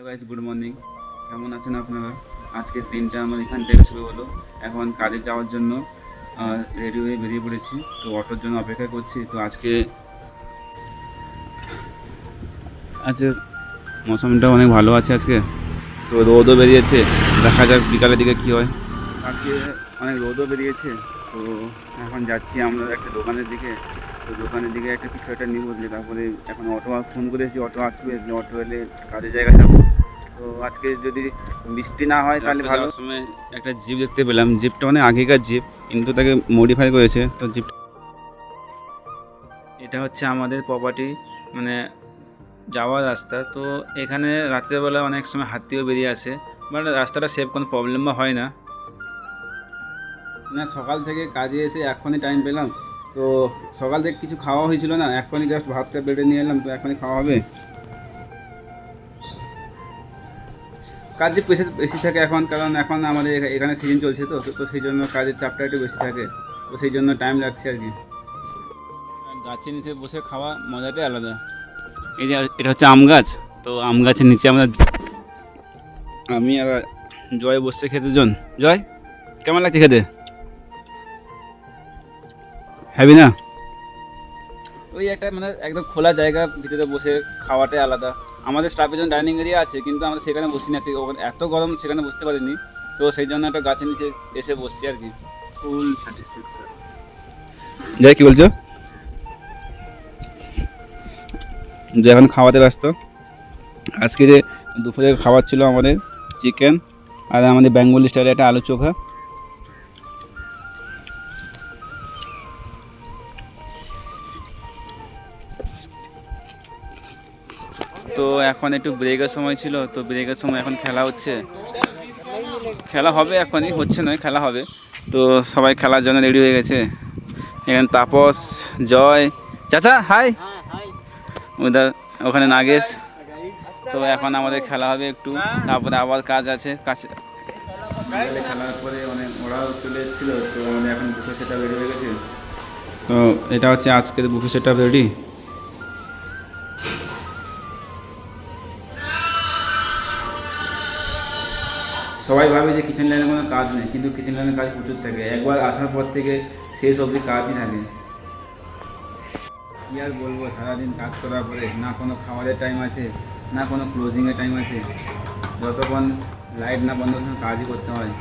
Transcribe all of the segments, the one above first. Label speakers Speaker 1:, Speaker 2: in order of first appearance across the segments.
Speaker 1: Hello guys, good morning. কেমন আছেন আপনারা? আজকের দিনটা আমার এখান থেকে শুরু হলো। এখন কাজে যাওয়ার জন্য রেডি হয়ে বেরিয়ে পড়েছি। তো অটোর জন্য অপেক্ষা করছি। তো আজকে মৌসুমটা অনেক ভালো আছে আজকে। তো রোদও বেরিয়েছে, দেখা যাক বিকালের দিকে কী হয়। আজকে অনেক রোদও বেরিয়েছে। তো এখন যাচ্ছি আমরা একটা দোকানের দিকে। তো দোকানের দিকে একটা কিছু একটা নিয়ে বলছে, তারপরে এখন অটো ফোন করেছি, অটো আসবে, অটো এলে কাজের জায়গায় যাবো। তো আজকে যদি বৃষ্টি না হয় তাহলে ভালো। সময় একটা জিপ দেখতে পেলাম। জিপটা অনেক আগেকার জিপ, কিন্তু তাকে মডিফাই করেছে। তো জিপ এটা হচ্ছে আমাদের প্রপার্টি, মানে যাওয়ার রাস্তা। তো এখানে রাত্রেবেলা অনেক সময় হাতিও বেরিয়ে আসে, বাট রাস্তাটা সেফ, কোনো প্রবলেম হয় না। সকাল থেকে কাজে এসে এখনই টাইম পেলাম। তো সকাল থেকে কিছু খাওয়া হয়েছিল না, এখনই জাস্ট ভাতটা বেড়ে নিয়ে এলাম। তো এখনই খাওয়া হবে। কাজ যে বেশি থাকে এখন, কারণ এখন আমাদের এখানে সিজন চলছে। তো তো সেই জন্য কাজের চাপটা একটু বেশি থাকে। তো সেই জন্য টাইম লাগছে আর কি। গাছের নিচে বসে খাওয়া মজাটাই আলাদা। এই যে এটা হচ্ছে আম গাছ। তো আম গাছের নিচে আমি আর জয় বসছে খেতে। জয়, কেমন লাগছে খেতে? হ্যাবি না? ওই একটা মানে একদম খোলা জায়গা, ভিতরে বসে খাওয়াটাই আলাদা। আমাদের স্টাফের জন্য ডাইনিং এরিয়া আছে, কিন্তু আমরা সেখানে বসি না। ওখানে এত গরম, সেখানে বসতে পারিনি। তো সেই জন্য একটা গাছের নিচে এসে বসছি আর কি। ফুল স্যাটিসফ্যাকশন। জয়, কি বলছো? যে এখন খাওয়াতে ব্যস্ত। আজকে যে দুপুরে খাবার ছিল আমাদের চিকেন, আর আমাদের বেঙ্গলি স্টাইলে একটা আলু চোখা। তো এখন একটু ব্রেকের সময় ছিল। তো ব্রেকের সময় এখন খেলা হচ্ছে, খেলা হবে, এখনই হচ্ছে নয়, খেলা হবে। তো সবাই খেলার জন্য রেডি হয়ে গেছে। এখানে তাপস, জয়, চাচা হাই, ওদের ওখানে নাগেশ। তো এখন আমাদের খেলা হবে একটু, তারপরে আবার কাজ আছে। কাছে খেলার পরে অনেক ওরাও চলে এসেছিলো। তো আমাদের এখন বুফে সেটআপ রেডি হয়ে গেছে। তো এটা হচ্ছে আজকের বুফে সেটআপ রেডি। সবাই ভাবে যে কিচেন লাইনে কোনো কাজ নেই, কিন্তু কিচেন লাইনের কাজ প্রচুর থাকে। একবার আসার পর থেকে শেষ অবধি কাজই থাকে। কী আর বলবো, সারাদিন কাজ করার পরে না কোনো খাবারের টাইম আছে, না কোনো ক্লোজিংয়ের টাইম আছে। যতক্ষণ লাইট না বন্ধ হচ্ছে কাজই করতে হয়।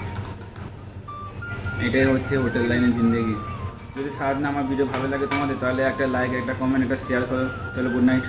Speaker 1: এটাই হচ্ছে হোটেল লাইনের জিন্দেগি। যদি সারাদিন আমার ভিডিও ভালো লাগে তোমাদের, তাহলে একটা লাইক, একটা কমেন্ট, একটা শেয়ার করো। চলো, গুড নাইট।